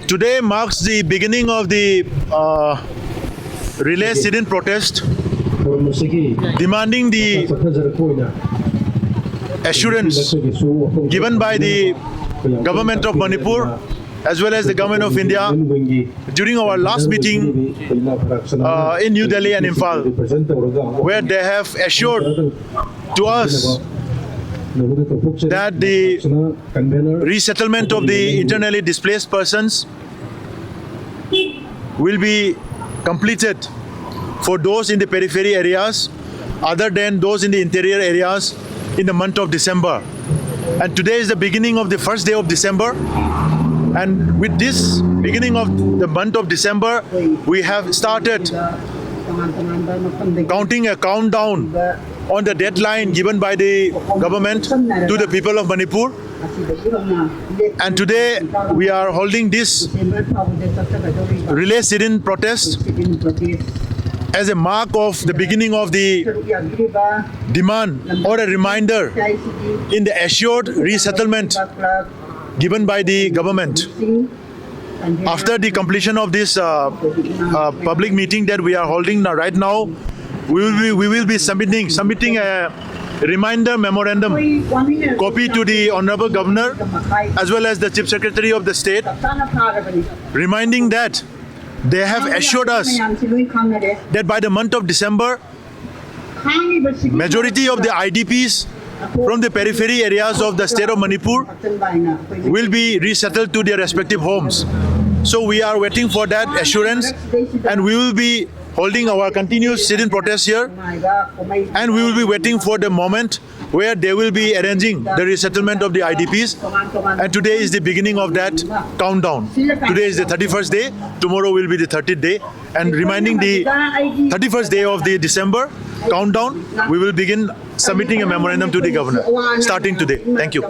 Today marks the beginning of the relay sit-in protest demanding the assurance given by the government of Manipur as well as the government of India during our last meeting in New Delhi and Imphal, where they have assured to us that the resettlement of the internally displaced persons will be completed for those in the periphery areas other than those in the interior areas in the month of December. And today is the beginning of the first day of December. And with this beginning of the month of December, we have started counting a countdown on the deadline given by the government to the people of Manipur. And today we are holding this relay sit-in protest as a mark of the beginning of the demand or a reminder in the assured resettlement given by the government. After the completion of this public meeting that we are holding right now, we will be submitting a reminder memorandum copy to the Honorable Governor as well as the Chief Secretary of the State, reminding that they have assured us that by the month of December, majority of the IDPs from the periphery areas of the state of Manipur will be resettled to their respective homes. So we are waiting for that assurance, and we will be holding our continuous sit-in protest here, and we will be waiting for the moment where they will be arranging the resettlement of the IDPs. And today is the beginning of that countdown. Today is the 31st day, tomorrow will be the 30th day, and reminding the 31st day of the December countdown, we will begin submitting a memorandum to the governor starting today. Thank you.